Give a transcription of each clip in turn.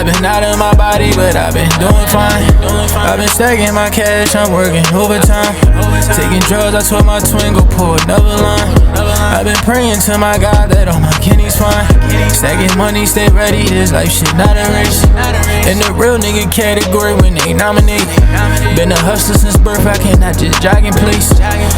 been out of my body, but I've been doing fine. I've been stacking my cash, I'm working overtime. Taking drugs, I told my twin go pull another line. I've been praying to my God that all my kidneys fine. Stacking money, stay ready, this life shit not a race. In the real nigga category when they nominate. Been a hustler since birth, I cannot just jog in place.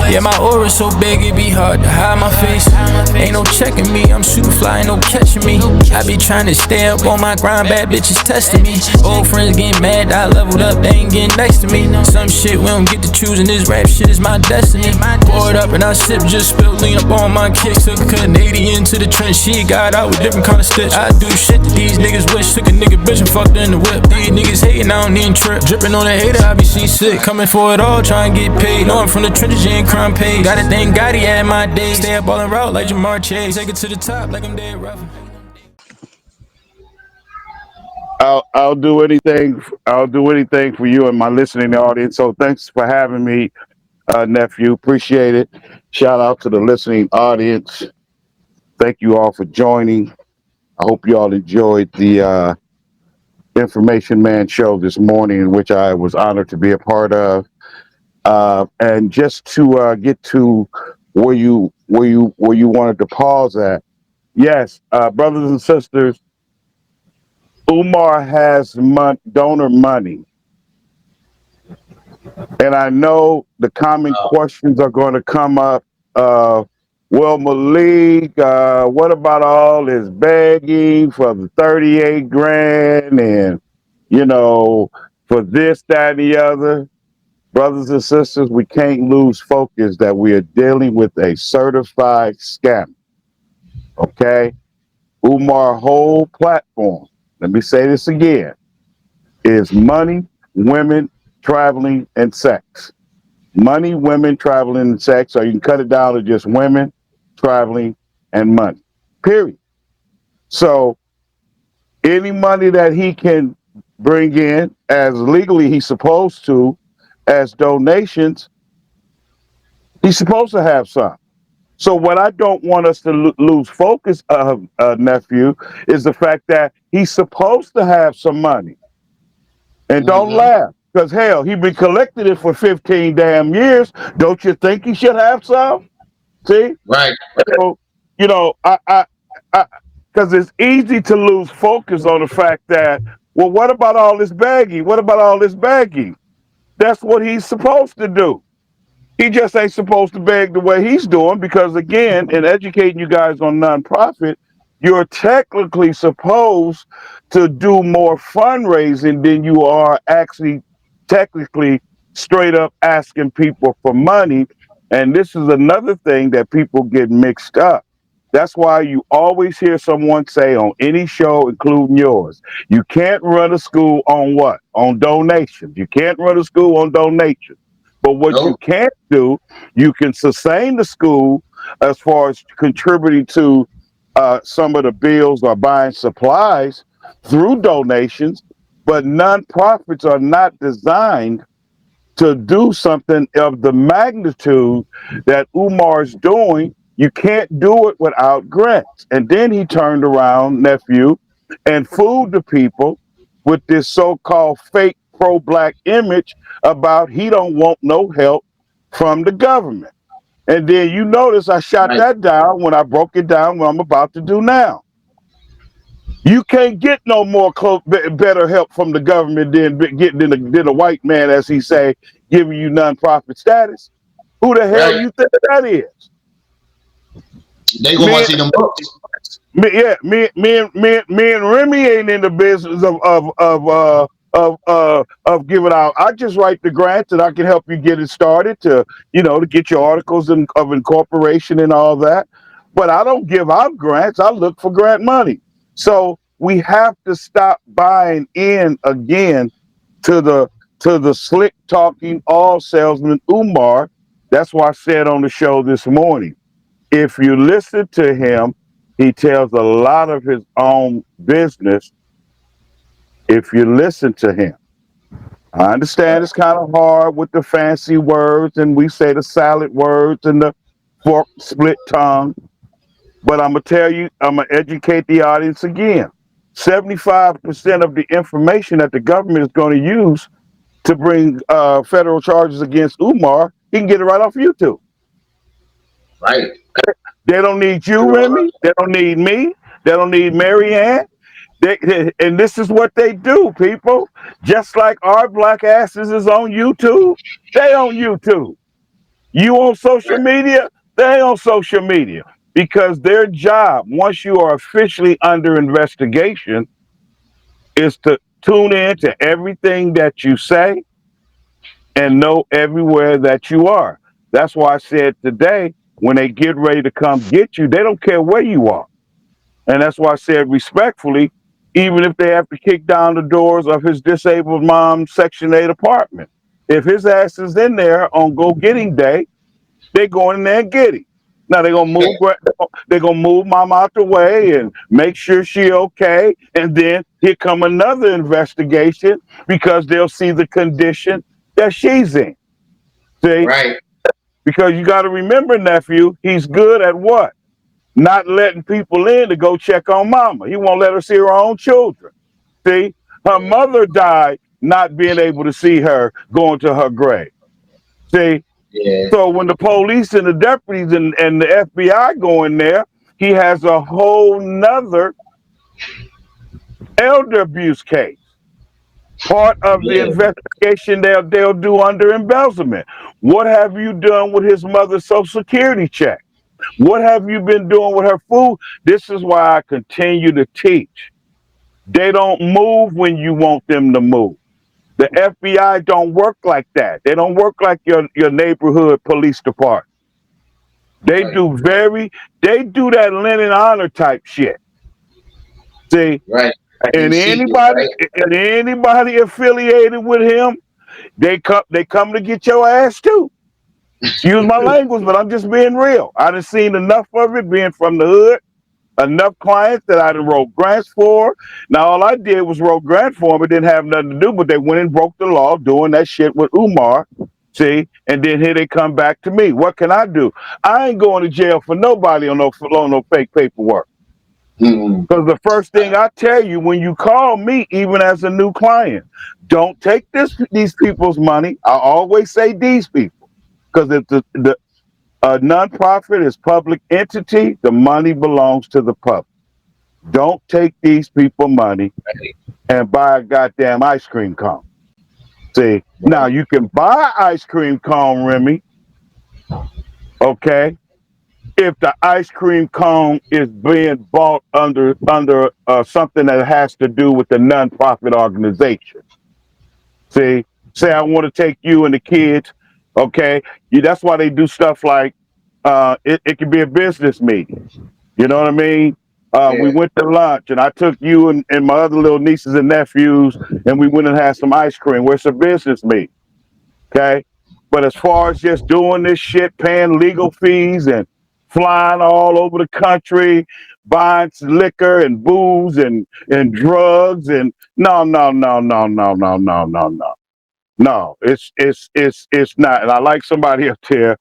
Yeah, my aura's so big, it be hard to hide my face. Ain't no checking me, I'm super fly, ain't no catching me. I be trying to stay up on my grind, bad bitches testing me. Old friends getting mad, I leveled up, they ain't getting next to me. Some shit we don't get to choose, and this rap shit is my destiny. Pour it up and I sip, just spilled lean up on my kicks. Took a Canadian to the trench, she got out with different kind of stitch. I do shit that these niggas wish. Took a nigga bitch and fucked her in the whip. These niggas hating, I don't even trip. Dripping on a hater, I be seasick. Coming for it all, trying to get paid. Know I'm from the trenches, you ain't crime paid. Gotta thank God he had my days. Stay up ballin' route like Jamar Chase. Take it to the top like I'm dead rough. I'll do anything. I'll do anything for you and my listening audience. So thanks for having me, nephew. Appreciate it. Shout out to the listening audience. Thank you all for joining. I hope you all enjoyed the Information Man show this morning, in which I was honored to be a part of. And just to get to where you wanted to pause at, yes, brothers and sisters, Umar has donor money, and I know the common questions are going to come up. Well, Malik, what about all this begging for the 38 grand and, for this, that, and the other? Brothers and sisters, we can't lose focus that we are dealing with a certified scam. Okay? Umar's whole platform, let me say this again, is money, women, traveling, and sex. Money, women, traveling, and sex, or you can cut it down to just women, traveling, and money. Period. So any money that he can bring in, as legally he's supposed to, as donations, he's supposed to have some. So what I don't want us to lose focus of, nephew, is the fact that he's supposed to have some money. And don't laugh, because hell, he been collecting it for 15 damn years. Don't you think he should have some? See? Right. So, because it's easy to lose focus on the fact that, well, what about all this begging? What about all this begging? That's what he's supposed to do. He just ain't supposed to beg the way he's doing, because again, in educating you guys on nonprofit, you're technically supposed to do more fundraising than you are actually technically straight up asking people for money. And this is another thing that people get mixed up. That's why you always hear someone say on any show, including yours, you can't run a school on what? On donations. You can't run a school on donations. But what you can't do, you can sustain the school as far as contributing to some of the bills or buying supplies through donations. But nonprofits are not designed to do something of the magnitude that Umar's doing. You can't do it without grants. And then he turned around, nephew, and fooled the people with this so-called fake pro-black image about he don't want no help from the government. And then you notice I shot that down when I broke it down, what I'm about to do now. You can't get no more better help from the government than getting than a white man, as he say, giving you nonprofit status. Who the hell you think that is? They gonna see them books. Me and Remy ain't in the business of giving out. I just write the grants and I can help you get it started to get your articles of incorporation and all that. But I don't give out grants. I look for grant money. So we have to stop buying in again to the slick talking all salesman Umar. That's why I said on the show this morning, if you listen to him, he tells a lot of his own business. If you listen to him, I understand it's kind of hard with the fancy words, and we say the salad words and the fork split tongue. But I'm gonna tell you, I'm gonna educate the audience again. 75% of the information that the government is going to use to bring federal charges against Umar, he can get it right off YouTube. Right. They don't need you, You're right. Remy. They don't need me. They don't need Marianne. And this is what they do, people. Just like our black asses is on YouTube, they on YouTube. You on social media, they on social media. Because their job, once you are officially under investigation, is to tune in to everything that you say and know everywhere that you are. That's why I said today, when they get ready to come get you, they don't care where you are. And that's why I said respectfully, even if they have to kick down the doors of his disabled mom's Section 8 apartment, if his ass is in there on go getting day, they go in there and get him. Now they're gonna move mom out the way and make sure she okay. And then here come another investigation because they'll see the condition that she's in. See? Right. Because you gotta remember, nephew, he's good at what? Not letting people in to go check on mama. He won't let her see her own children. See? Her mother died not being able to see her going to her grave. See? Yeah. So when the police and the deputies and the FBI go in there, he has a whole nother elder abuse case. Part of the Yeah. investigation they'll do under embezzlement. What have you done with his mother's Social Security check? What have you been doing with her food? This is why I continue to teach. They don't move when you want them to move. The FBI don't work like that. They don't work like your neighborhood police department. They Right. they do that Lennon honor type shit. See, Right. and You secret, anybody right? and anybody affiliated with him, they come to get your ass too. Excuse my language, but I'm just being real. I done seen enough of it being from the hood, enough clients that I done wrote grants for. Now all I did was wrote grant for them. It didn't have nothing to do, but they went and broke the law doing that shit with Umar. See, and then here they come back to me. What can I do? I ain't going to jail for nobody on no fake paperwork. Mm-hmm. Because the first thing I tell you when you call me, even as a new client, don't take these people's money. I always say these people, because if the a nonprofit is public entity, the money belongs to the public. Don't take these people money and buy a goddamn ice cream cone. See, now you can buy ice cream cone, Remy, okay, if the ice cream cone is being bought under something that has to do with the nonprofit organization. See, say I want to take you and the kids, okay? That's why they do stuff like it can be a business meeting. You know what I mean? We Yeah. went to lunch and I took you and my other little nieces and nephews and we went and had some ice cream. Where's a business meeting? Okay. But as far as just doing this shit, paying legal fees and flying all over the country, buying liquor and booze and drugs and no. No, it's not. And I like somebody up there,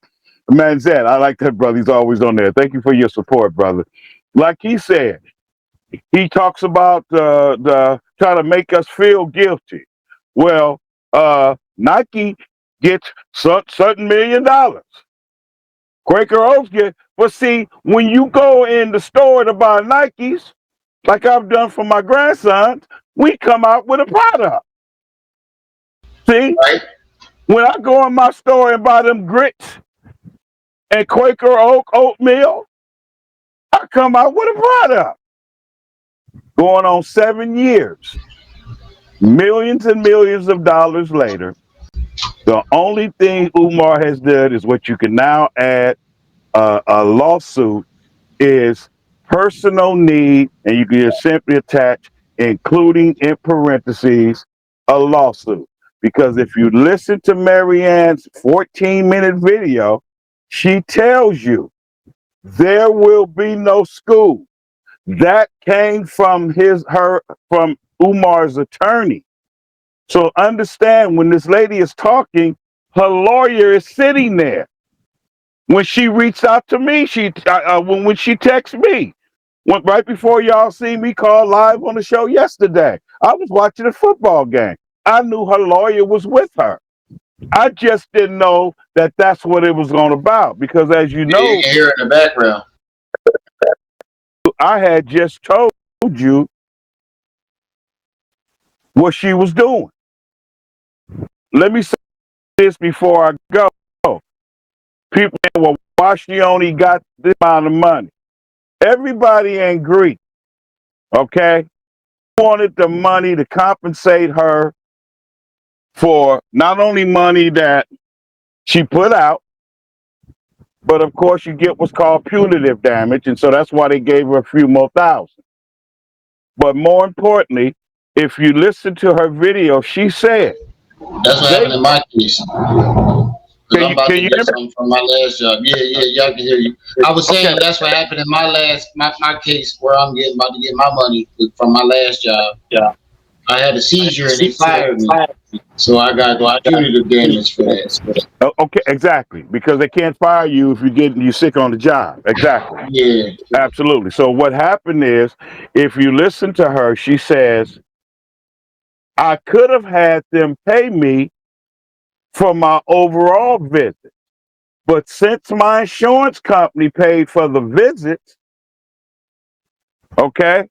Manzette. I like that brother. He's always on there. Thank you for your support, brother. Like he said, he talks about the trying to make us feel guilty. Well, Nike gets certain $1 million. Quaker Oats get, but see, when you go in the store to buy Nikes, like I've done for my grandsons, we come out with a product. See, Right. when I go in my store and buy them grits and Quaker oatmeal, I come out with a product. Going on 7 years, millions and millions of dollars later, the only thing Umar has done is what you can now add a lawsuit is personal need, and you can just simply attach, including in parentheses, a lawsuit. Because if you listen to Marianne's 14-minute video, she tells you there will be no school. That came from from Umar's attorney. So understand when this lady is talking, her lawyer is sitting there. When she reached out to me, when she texts me, right before y'all see me call live on the show yesterday, I was watching a football game. I knew her lawyer was with her. I just didn't know that that's what it was going about because, as you Yeah, you know, can hear it in the background. I had just told you what she was doing. Let me say this before I go. People say, well, why she only got this amount of money? Everybody ain't greedy, okay? Wanted the money to compensate her for not only money that she put out, but of course you get what's called punitive damage, and so that's why they gave her a few more thousand. But more importantly, if you listen to her video, she said That's what they happened in my case. Because I'm about can to you get hear me? something from my last job. Yeah, yeah, y'all can hear you. I was Okay, saying that's what happened in my case where I'm getting about to get my money from my last job. I had a seizure and they fired me. So I got punitive damage for that. okay, exactly. Because they can't fire you if you sick on the job. Exactly, Yeah, absolutely. So what happened is, if you listen to her, she says, "I could have had them pay me for my overall visit. But since my insurance company paid for the visits, okay,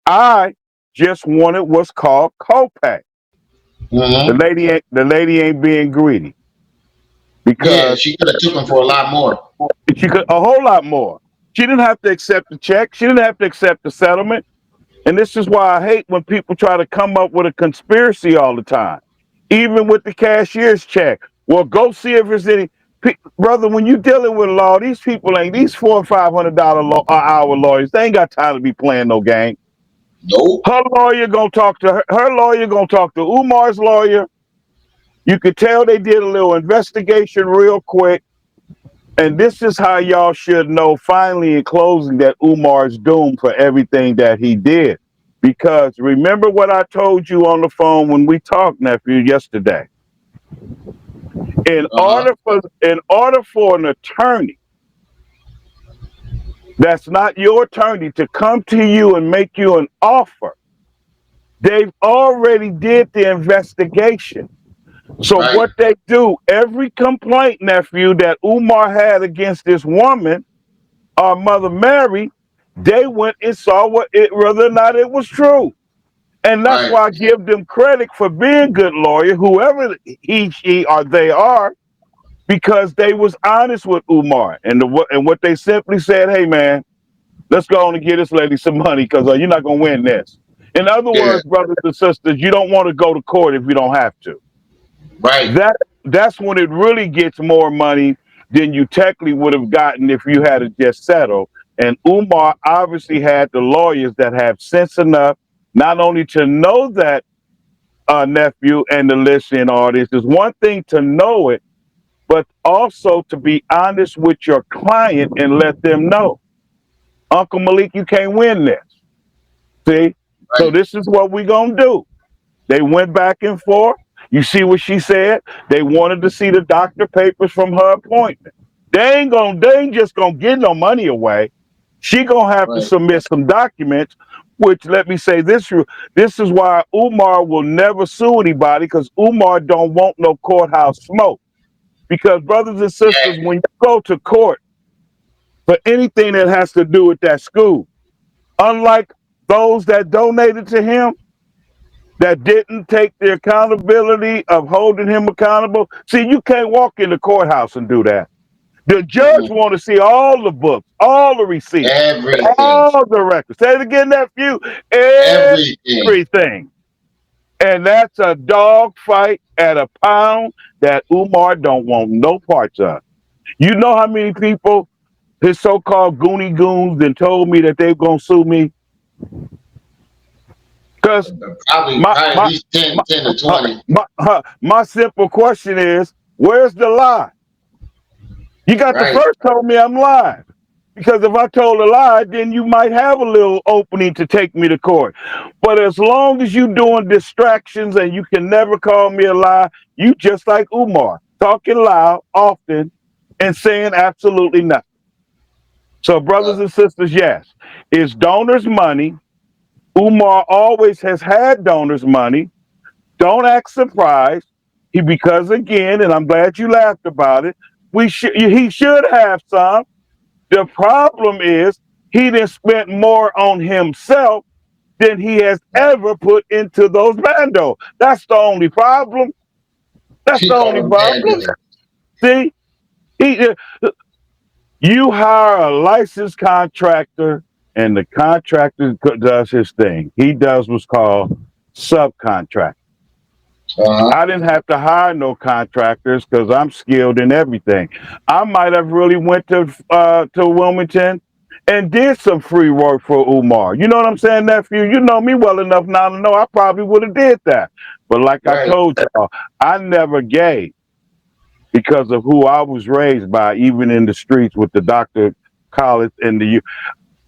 I just wanted what's called copay. hmm The lady ain't being greedy yeah. because She could have took them for a lot more. she could a whole lot more. She didn't have to accept the check. She didn't have to accept the settlement. And this is why I hate when people try to come up with a conspiracy all the time, even with the cashier's check. Well, go see if there's any. Brother, when you're dealing with law, these people ain't these $400 or $500 hour lawyers. They ain't got time to be playing no game. Nope. Her lawyer gonna talk to her lawyer gonna talk to Umar's lawyer. You could tell they did a little investigation real quick. And this is how y'all should know finally in closing that Umar's doomed for everything that he did. Because remember what I told you on the phone when we talked, nephew, yesterday. Uh huh. In order for an attorney that's not your attorney to come to you and make you an offer, they've already did the investigation. So Right. what they do, every complaint, nephew, that Umar had against this woman, our mother Mary, they went and saw whether or not it was true. And that's Right. why I give them credit for being good lawyer, whoever he, she, or they are, because they was honest with Umar. And what they simply said, hey man, let's go on and get this lady some money because you're not gonna win this. In other Yeah. words, brothers and sisters, you don't want to go to court if you don't have to. Right. That that's when it really gets more money than you technically would have gotten if you had it just settled. And Umar obviously had the lawyers that have sense enough not only to know that nephew and the listening audience is one thing to know it, but also to be honest with your client and let them know, Uncle Malik, you can't win this. See, so Right. this is what we gonna do. They went back and forth. You see what she said? They wanted to see the doctor papers from her appointment. They ain't just gonna get no money away. She gonna have to Right. submit some documents, which let me say this, this is why Umar will never sue anybody, because Umar don't want no courthouse smoke. Because brothers and sisters, Exactly. when you go to court for anything that has to do with that school, unlike those that donated to him, that didn't take the accountability of holding him accountable. See, you can't walk in the courthouse and do that. The judge Mm-mm. want to see all the books, all the receipts, Everything. all the records. Say it again, nephew. Everything. Everything. And that's a dog fight at a pound that Umar don't want no parts of. You know how many people his so-called Goonie Goons then told me that they're gonna sue me? Because Probably my probably at my least 10, my 10 to 20. my simple question is, where's the lie? You got the Right. first told me I'm lying. Because if I told a lie, then you might have a little opening to take me to court. But as long as you doing distractions and you can never call me a lie, you just like Umar, talking loud often and saying absolutely nothing. So, brothers and sisters, yes, it's donors' money. Umar always has had donors' money. Don't act surprised. Because again, and I'm glad you laughed about it. He should have some. The problem is he done spent more on himself than he has ever put into those bandos. That's the only problem. That's He the called only him problem. Bando. See, he, you hire a licensed contractor, and the contractor does his thing. He does what's called subcontract. Uh-huh. I didn't have to hire no contractors because I'm skilled in everything. I might have really went to Wilmington and did some free work for Umar. You know what I'm saying, nephew? You know me well enough now to know I probably would have did that. But like I Right. told y'all, I never gave because of who I was raised by, even in the streets with the doctor college and the.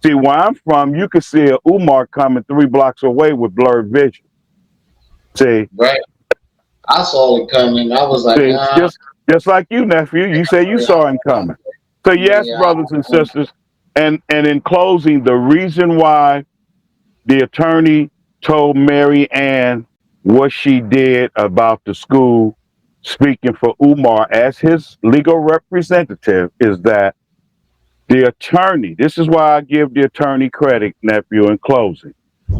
See, where I'm from, you could see a Umar coming 3 blocks away with blurred vision. See, Right. I saw it coming. I was like, see, just like you, nephew. You say you saw him coming. So yes, yeah. brothers and sisters, and in closing, the reason why the attorney told Mary Ann what she did about the school, speaking for Umar as his legal representative, is that the attorney. This is why I give the attorney credit, nephew, in closing,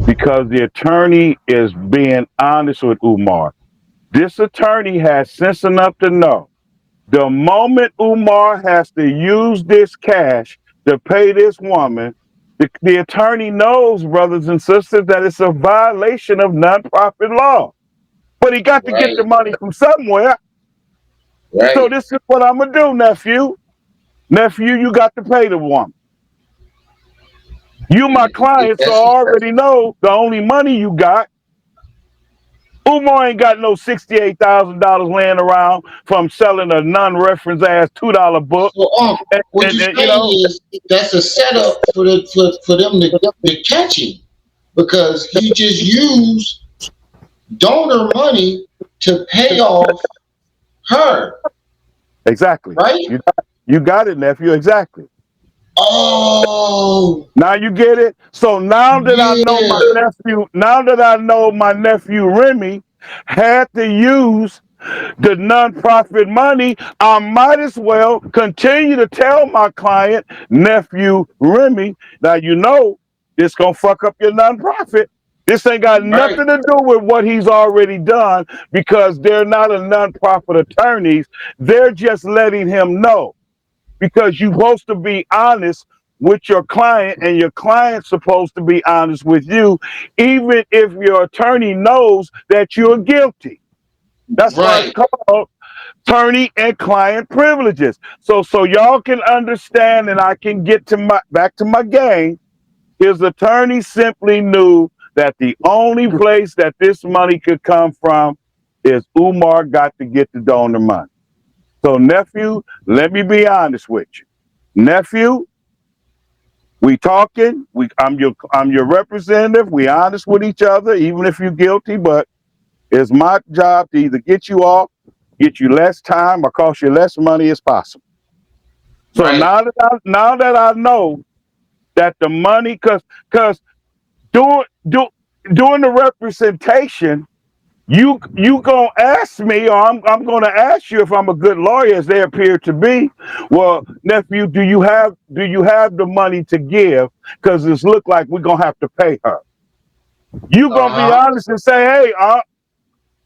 because the attorney is being honest with Umar. This attorney has sense enough to know the moment Umar has to use this cash to pay this woman, the attorney knows, brothers and sisters, that it's a violation of nonprofit law. But he got to get Right. the money from somewhere. So Right. this is what I'm gonna do, nephew. Nephew, you got to pay the woman. You, my client, so That's I already know the only money you got. Umar ain't got no $68,000 laying around from selling a non-reference ass $2 book. so. What you You saying know, is that's a setup for them to catch him because he just used donor money to pay off her. exactly. Right. You got it, nephew. Exactly. Oh. Now you get it. So now that I know my Yeah. nephew, now that I know my nephew Remy had to use the nonprofit money, I might as well continue to tell my client, nephew Remy, now you know this gonna fuck up your nonprofit. This ain't got Right. nothing to do with what he's already done because they're not a nonprofit attorneys. They're just letting him know because you're supposed to be honest with your client and your client's supposed to be honest with you, even if your attorney knows that you're guilty. That's why it's Right. called attorney and client privileges. So y'all can understand and I can get to my back to my game. His attorney simply knew that the only place that this money could come from is Umar got to get the donor money. So nephew, let me be honest with you. Nephew, we talking. I'm your representative. We honest with each other, even if you're guilty. But it's my job to either get you off, get you less time, or cost you less money as possible. So Right. now that I know that the money, cause doing do, doing the representation, you gonna ask me, or I'm gonna ask you if I'm a good lawyer, as they appear to be. Well, nephew, do you have the money to give? Because it's look like we're gonna have to pay her. You gonna be Uh-huh. honest and say, hey,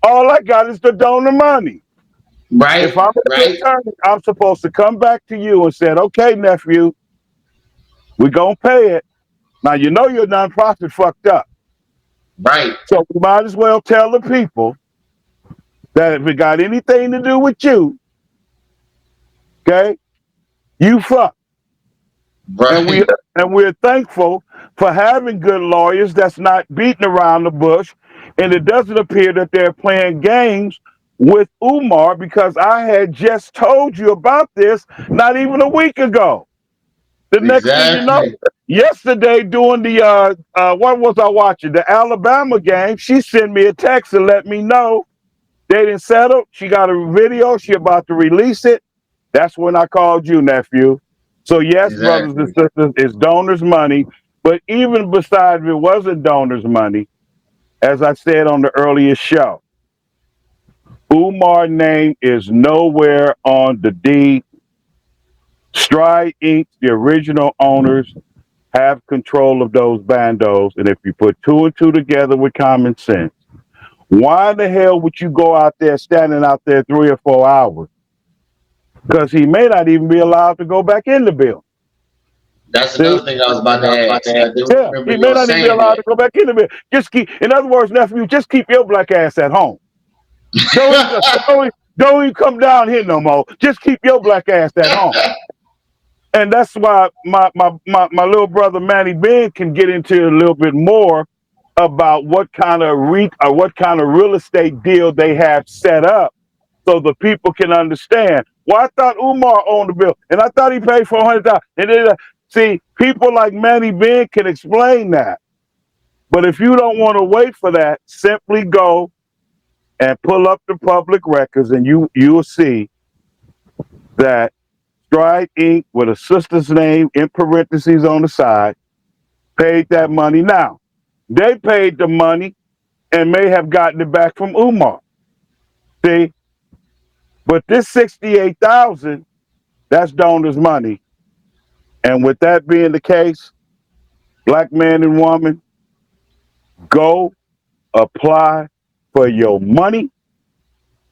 all I got is the donor money. If Right. I'm an Right. attorney, I'm supposed to come back to you and say, okay, nephew, we're gonna pay it. Now you know your nonprofit fucked up. Right. So we might as well tell the people that if it got anything to do with you, okay, you fucked. And we Right. and we're thankful for having good lawyers that's not beating around the bush. And it doesn't appear that they're playing games with Umar because I had just told you about this not even a week ago. The next thing you know, Exactly. yesterday during the what was I watching? The Alabama game, she sent me a text and let me know they didn't settle. She got a video. She about to release it. That's when I called you, nephew. So yes, brothers and Exactly. sisters, it's donors' money. But even besides if it wasn't donors' money, as I said on the earlier show, Umar's name is nowhere on the deed. Stride Inc., the original owners, have control of those bandos. And if you put two and two together with common sense, why the hell would you go out there standing out there 3 or 4 hours? Because he may not even be allowed to go back in the building. That's See? another thing I was about to ask. I do Yeah, remember he may y'all not even be saying allowed that. to go back in the building. Just keep, in other words, nephew, just keep your black ass at home. Don't even, don't even come down here no more. Just keep your black ass at home. And that's why my little brother Manny Ben can get into a little bit more about what kind of what kind of real estate deal they have set up so the people can understand. Well, I thought Umar owned the bill, and I thought he paid $400,000. And then, see, people like Manny Ben can explain that. But if you don't want to wait for that, simply go and pull up the public records, and you'll see that Stride Inc. with a sister's name in parentheses on the side paid that money. Now, they paid the money and may have gotten it back from Umar. See, but this 68,000, that's donors' money. And with that being the case, black man and woman, go apply for your money.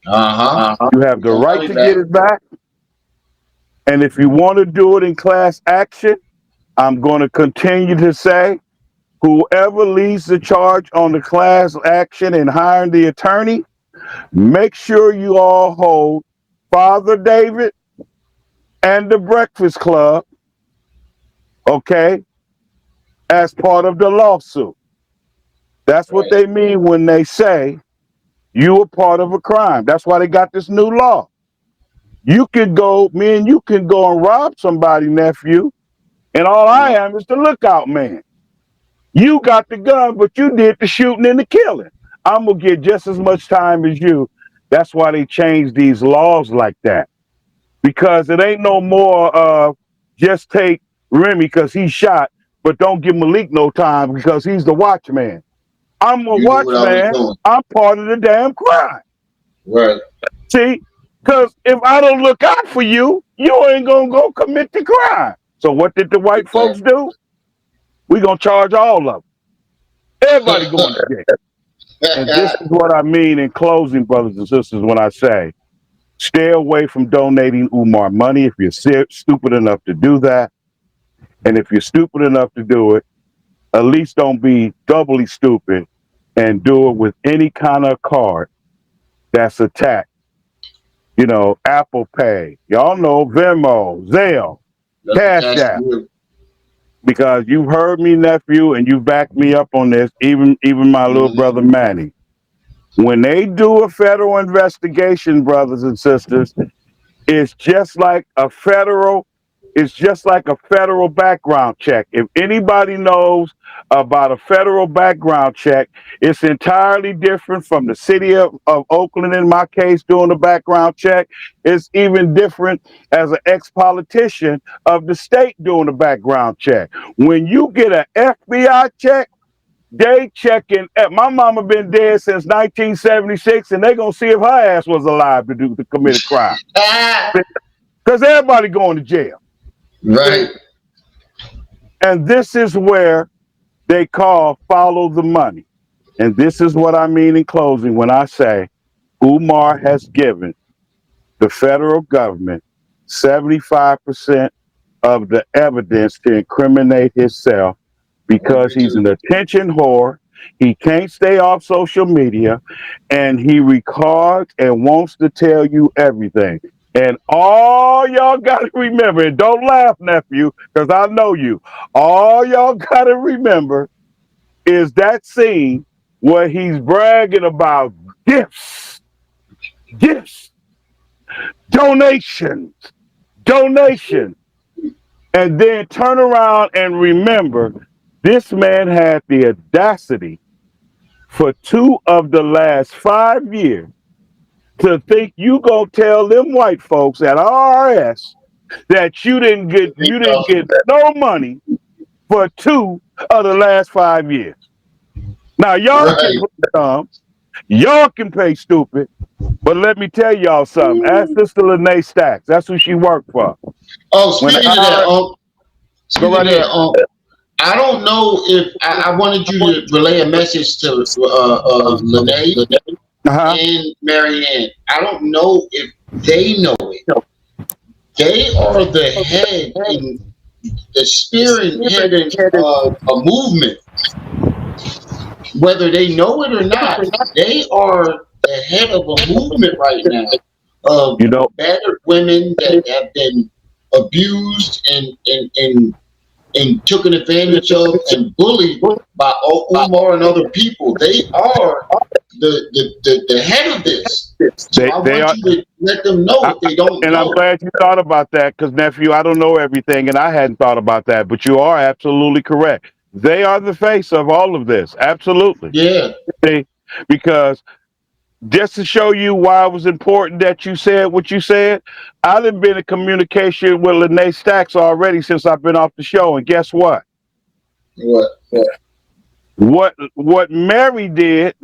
Uh-huh. You have Get the your right money to back. get it back. And if you want to do it in class action, I'm going to continue to say whoever leads the charge on the class action and hiring the attorney, make sure you all hold Father David and the Breakfast Club, okay, as part of the lawsuit. That's what Right. they mean when they say you were part of a crime. That's why they got this new law. You could go, me and you can go and rob somebody, nephew, and all I Mhm. am is the lookout man. You got the gun, but you did the shooting and the killing. I'm gonna get just as much time as you. That's why they changed these laws like that. Because it ain't no more just take Remy because he shot, but don't give Malik no time because he's the watchman. I'm a You knew what I was watchman. doing. I'm part of the damn crime. Right. See? Because if I don't look out for you, you ain't gonna go commit the crime. So what did the white folks Exactly. do? We gonna charge all of them. Everybody going to jail. And this is what I mean in closing, brothers and sisters, when I say stay away from donating Umar money if you're stupid enough to do that. And if you're stupid enough to do it, at least don't be doubly stupid and do it with any kind of card that's attached. You know, Apple Pay, y'all know Venmo, Zelle, That's Cash attached App. to it. Because you've heard me, nephew, and you backed me up on this, even my little Mhm. brother Manny. When they do a federal investigation, brothers and sisters, it's just like a federal, it's just like a federal background check. If anybody knows about a federal background check, it's entirely different from the city of Oakland, in my case, doing the background check. It's even different as an ex-politician of the state doing the background check. When you get an FBI check, they checking. My mama been dead since 1976, and they gonna see if her ass was alive to commit a crime. Ah! Because everybody going to jail. See? Right. And this is where they call follow the money. And this is what I mean in closing when I say Umar has given the federal government 75% of the evidence to incriminate himself I because agree he's too. an attention whore. He can't stay off social media and he records and wants to tell you everything. And all y'all got to remember, and don't laugh, nephew, because I know you. All y'all got to remember is that scene where he's bragging about gifts, gifts, donations, donations. And then turn around and remember this man had the audacity for 2 of the last 5 years to think you gonna tell them white folks at RS that There you you didn't go. get no money for 2 of the last 5 years. Now y'all can Right. play dumb, y'all can play stupid, but let me tell y'all something. Ask Sister Lene Stacks. That's who she worked for. Oh, When speaking of that, I go speaking right of that, ahead. I don't know if I wanted you to relay a message to Lene Uh-huh. and Marianne. I don't know if they know it. They are the head in the spearing head in a movement, whether they know it or not. They are the head of a movement right now of You know, battered women that have been abused and taken advantage of and bullied by Umar and other people. They are the head of this. So I they want are you to let them know if they don't and I'm know. glad you thought about that because, nephew, I don't know everything and I hadn't thought about that, but you are absolutely correct. They are the face of all of this. Absolutely. Yeah, See, because just to show you why it was important that you said what you said, I've been in communication with Lene Stacks already since I've been off the show. And guess what? what? What Mary did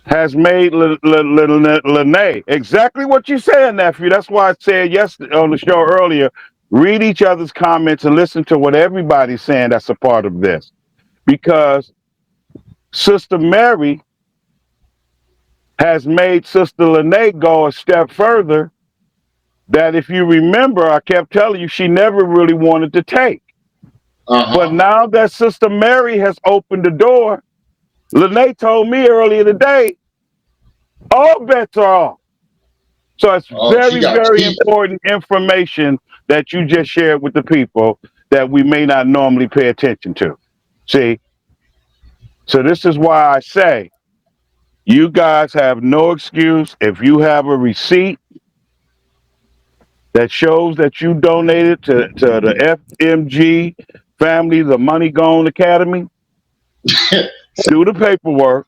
has made Lene exactly what you said, nephew. That's why I said yesterday on the show earlier, read each other's comments and listen to what everybody's saying that's a part of this. Because Sister Mary has made Sister Lene go a step further that if you remember, I kept telling you she never really wanted to take. Uh But huh. now that Sister Mary has opened the door, Lene told me earlier today, all bets are off. So it's Oh, she very, got very teeth. important information that you just shared with the people that we may not normally pay attention to. See, so this is why I say you guys have no excuse. If you have a receipt that shows that you donated to the FMG family, the Money Gone Academy, do the paperwork,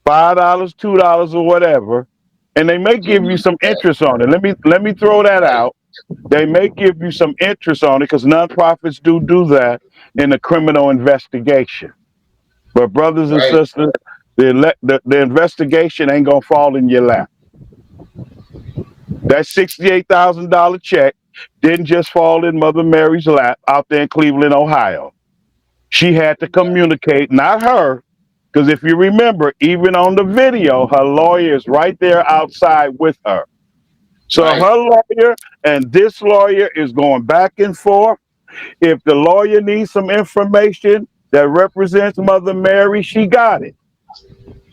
$5, $2, or whatever, and they may So give you we some do that. interest on it. Let me throw that Right. out. They may give you some interest on it because nonprofits do that in a criminal investigation. But brothers and Right. sisters, the investigation ain't gonna fall in your lap. That $68,000 check didn't just fall in Mother Mary's lap out there in Cleveland, Ohio. She had to communicate, not her, because if you remember, even on the video, her lawyer is right there outside with her. So Right. her lawyer and this lawyer is going back and forth. If the lawyer needs some information that represents Mother Mary, she got it.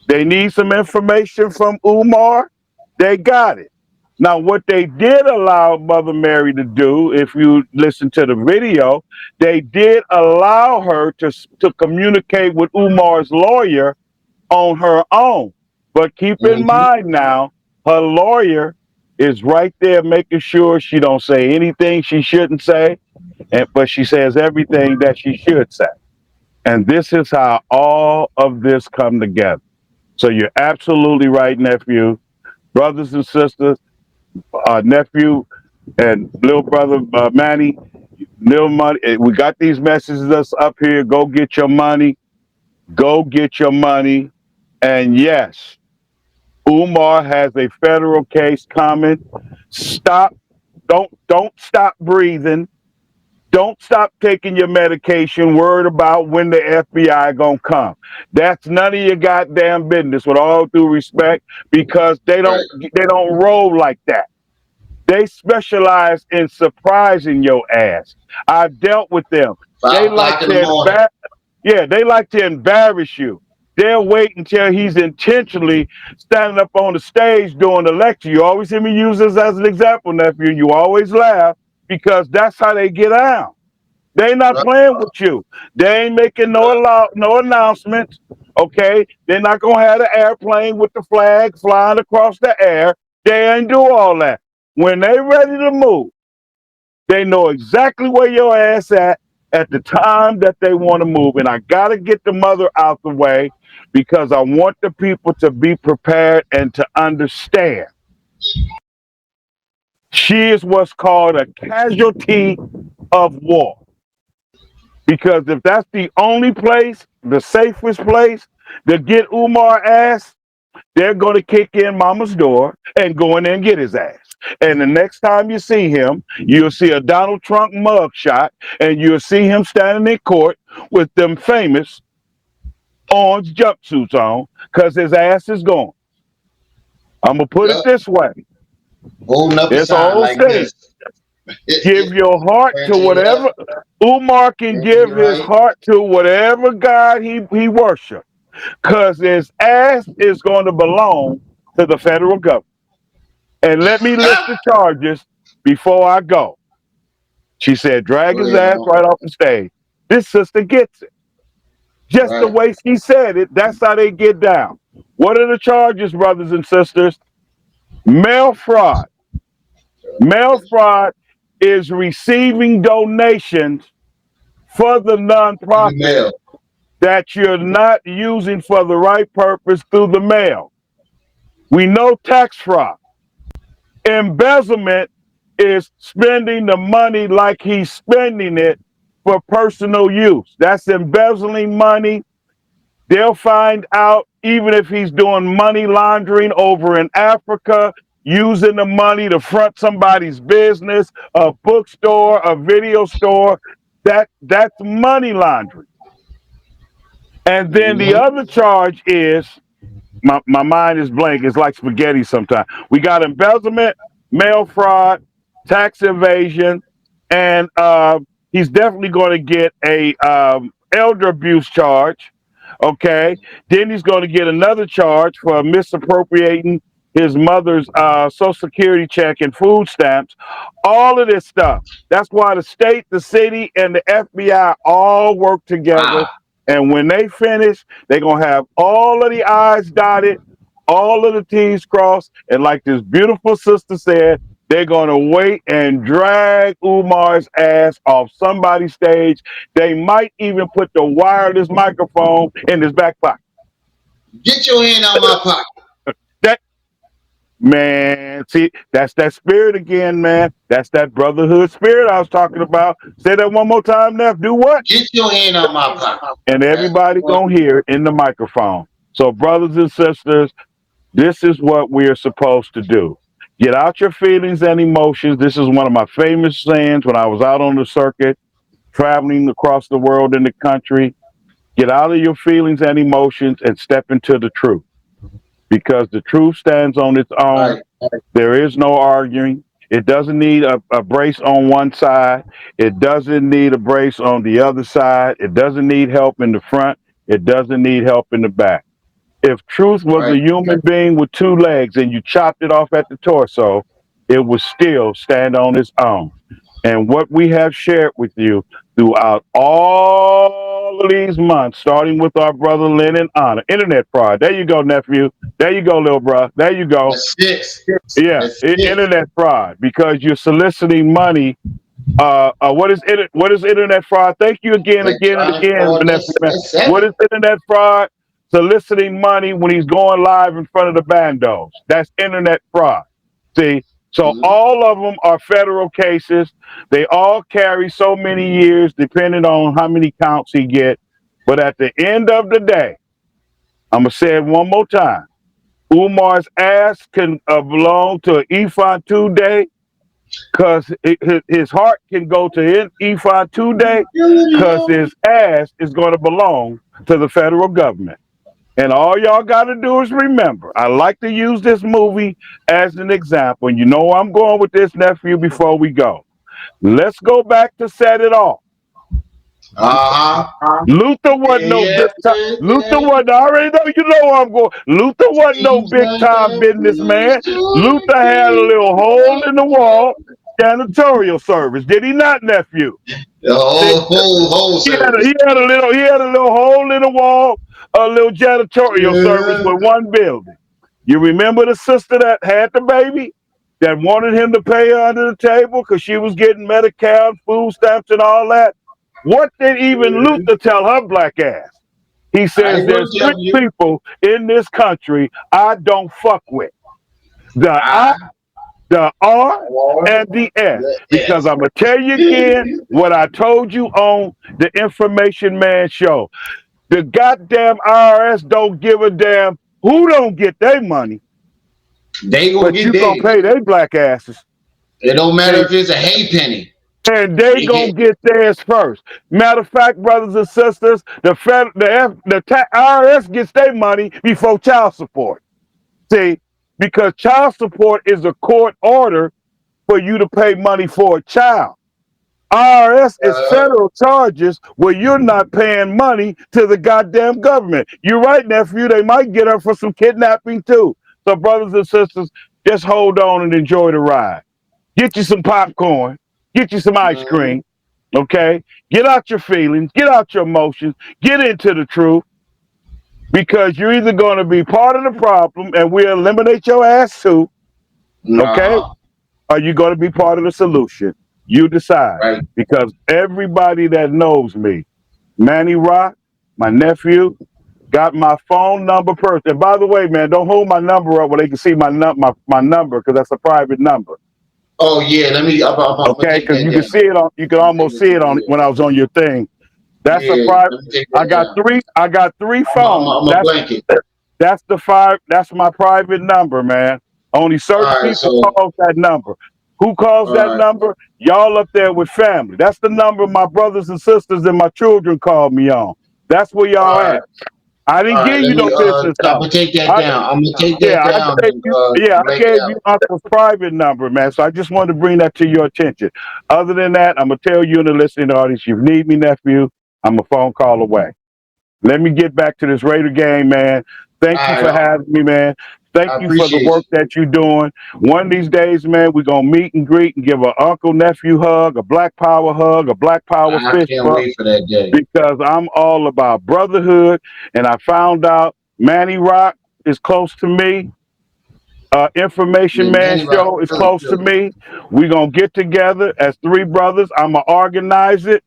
They need some information from Umar, they got it. Now, what they did allow Mother Mary to do, if you listen to the video, they did allow her to communicate with Umar's lawyer on her own. But keep in Mm-hmm. mind now, her lawyer is right there making sure she don't say anything she shouldn't say, but she says everything that she should say. And this is how all of this come together. So you're absolutely right, nephew. Brothers and sisters, nephew and little brother Manny, little money. We got these messages that's up here. Go get your money. Go get your money. And yes, Umar has a federal case coming. Stop. Don't stop breathing. Don't stop taking your medication, worried about when the FBI gonna come. That's none of your goddamn business, with all due respect, because Right. they don't roll like that. They specialize in surprising your ass. I've dealt with them. They 5 o'clock like in the to morning. yeah, they like to embarrass you. They'll wait until he's intentionally standing up on the stage doing the lecture. You always hear me use this as an example, nephew. You always laugh because that's how they get out. They not Right. playing with you. They ain't making no announcements. Okay, they're not gonna have the airplane with the flag flying across the air. They ain't do all that. When they ready to move, they know exactly where your ass at the time that they want to move. And I gotta get the mother out the way because I want the people to be prepared and to understand. She is what's called a casualty of war. Because if that's the only place, the safest place to get Umar ass, they're going to kick in mama's door and go in there and get his ass. And the next time you see him, you'll see a Donald Trump mugshot and you'll see him standing in court with them famous orange jumpsuits on because his ass is gone. I'm going to put it Yep. this way. Holding up a It's sign all like saying, this. give your heart to Turn to your whatever. left, Umar can turn to give your his right. heart to whatever God he worships because his ass is going to belong to the federal government. And let me list the charges before I go. She said, drag Go his ahead ass now. right off the stage. This sister gets it. Just the Right. way she said it, that's how they get down. What are the charges, brothers and sisters? Mail fraud. Mail fraud is receiving donations for the In the nonprofit mail. that you're not using for the right purpose through the mail. We know tax fraud. Embezzlement is spending the money like he's spending it for personal use. That's embezzling money. They'll find out even if he's doing money laundering over in Africa, using the money to front somebody's business, a bookstore, a video store. That's money laundering. And then the Mm-hmm. other charge is my mind is blank. It's like spaghetti sometimes. We got embezzlement, mail fraud, tax evasion, and he's definitely going to get a elder abuse charge. Okay, then he's going to get another charge for misappropriating his mother's social security check and food stamps. All of this stuff. That's why the state, the city, and the FBI all work together. Ah, And when they finish, they're gonna have all of the I's dotted, all of the T's crossed, and like this beautiful sister said, they're gonna wait and drag Umar's ass off somebody's stage. They might even put the wireless microphone in his back pocket. get your hand out my pocket. That man, see, that's that spirit again, man. That's that brotherhood spirit I was talking about. Say that one more time, Neff. Do what? Get your hand out my pocket. And That's everybody what gonna hear it in the microphone. So, brothers and sisters, this is what we're supposed to do. Get out your feelings and emotions. This is one of my famous sayings when I was out on the circuit, traveling across the world in the country. Get out of your feelings and emotions and step into the truth because the truth stands on its own. right. There is no arguing. It doesn't need a brace on one side. It doesn't need a brace on the other side. It doesn't need help in the front. It doesn't need help in the back. If truth was a Right. human being with two legs and you chopped it off at the torso, it would still stand on its own. And what we have shared with you throughout all of these months, starting with our brother Lynn and Honor, internet fraud. There you go, nephew. There you go, little bro. There you go. That's it. Yeah, That's it. internet fraud because you're soliciting money. What is internet fraud? Thank you again, again, and Electronic again, fraud. nephew. Man. That's What seven. is internet fraud? Soliciting money when he's going live in front of the bandos. That's internet fraud. See, so Mm-hmm. all of them are federal cases. They all carry so many years, depending on how many counts he get. But at the end of the day, I'm gonna say it one more time. Umar's ass can belong to an Ephod 2 day because his heart can go to Ephod 2 day because his ass is going to belong to the federal government. And all y'all got to do is remember, I like to use this movie as an example. And you know I'm going with this, nephew, before we go. Let's go back to Set It Off. Uh-huh. Luther wasn't no big time. Luther Yesterday, wasn't. I already know you know where I'm going. Luther wasn't no seems big like time everyone's businessman. Luther doing had a things little hole in the wall, right. janitorial service. Did he not, nephew? The See, whole he had a, service. he had a little hole in the wall, a little janitorial service Yeah. with one building. You remember the sister that had the baby that wanted him to pay her under the table because she was getting Medicare, food stamps, and all that? What did even Yeah. Luther tell her black ass? He I says ain't gonna there's three tell you. people in this country I don't fuck with. The I the R and the S. Because I'm going to tell you again what I told you on the Information Man show. The goddamn IRS don't give a damn who don't get their money, They gonna but get you going to theirs. pay their black asses. It don't matter if it's a hay penny. And they They gonna get get theirs first. Matter of fact, brothers and sisters, the IRS gets their money before child support. See, because child support is a court order for you to pay money for a child. IRS is federal charges where you're not paying money to the goddamn government. You're right, nephew. They might get her for some kidnapping too. So, brothers and sisters, just hold on and enjoy the ride. Get you some popcorn. Get you some ice cream. Okay? Get out your feelings. Get out your emotions. Get into the truth. Because you're either going to be part of the problem and we'll eliminate your ass too. Okay? Or you're going to be part of the solution. You decide. Right. Because everybody that knows me, Manny Rock, my nephew, got my phone number first. And by the way, man, don't hold my number up where they can see my number because that's a private number. Oh yeah, let me. Okay, because you can see it on. You can almost see it on when I was on your thing. That's a private. I got three. I got three phones. I'm a blanket. That's the five. That's my private number, man. Only certain people call that number. Who calls that number? Y'all up there with family. That's the number my brothers and sisters and my children call me on. That's where y'all at. I didn't give you no business I'm gonna take that down. I'm gonna take that down. I gave you Uncle's private number, man. So I just wanted to bring that to your attention. Other than that, I'm gonna tell you in the listening audience, you need me, nephew, I'm a phone call away. Let me get back to this Raider game, man. Thank you for having me, man. Thank you for the work that you're doing. One of these days, man, we're going to meet and greet and give an uncle-nephew hug, a Black Power hug, a Black Power fist bump. I can't wait for that day. Because I'm all about brotherhood, and I found out Manny Rock is close to me. Information Man show is close to me. We're going to get together as three brothers. I'm going to organize it.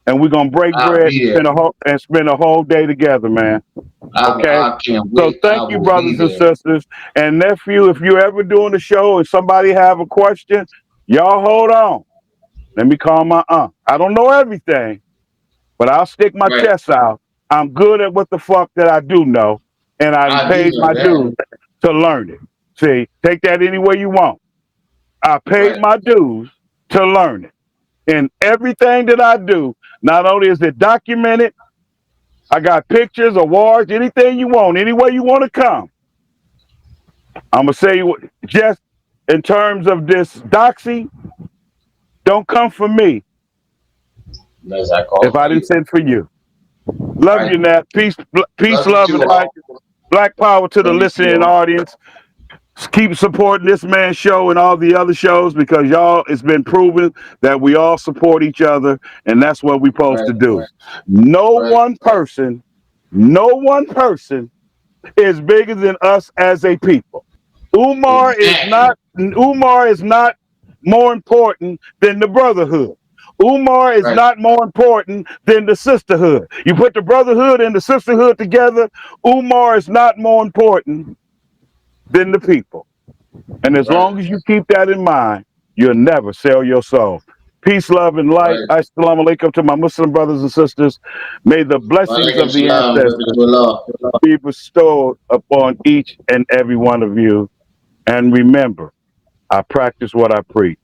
And we're gonna break bread and spend a whole day together, man. Okay. I can't wait. So thank you, brothers and sisters. And nephew, if you're ever doing the show and somebody have a question, y'all hold on. Let me call my aunt. I don't know everything, but I'll stick my chest out. I'm good at what the fuck that I do know, and I paid my dues to learn it. See, take that any way you want. I paid my dues to learn it. And everything that I do, not only is it documented, I got pictures, awards, anything you want, any way you want to come. I'm going to say, just in terms of this doxy, don't come for me if I didn't send for you. Love you, Nat. Peace, love, and light. Black power to the listening audience. Keep supporting this man's show and all the other shows because y'all, it's been proven that we all support each other, and that's what we're supposed to do. No one person is bigger than us as a people. Umar is not more important than the brotherhood. Umar is not more important than the sisterhood. You put the brotherhood and the sisterhood together, Umar is not more important than the people. And as long as you keep that in mind, you'll never sell your soul. Peace, love, and light. Assalamu alaikum to my Muslim brothers and sisters. May the blessings of the ancestors be bestowed upon each and every one of you. And remember, I practice what I preach.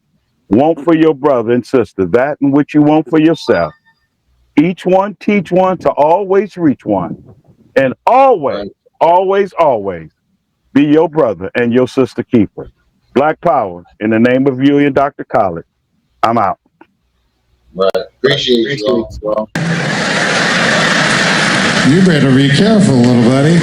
Want for your brother and sister that in which you want for yourself. Each one teach one to always reach one. And always, always, always be your brother and your sister keeper. Black power, in the name of you and Dr. Khaled, I'm out. Appreciate you, bro. You better be careful, little buddy.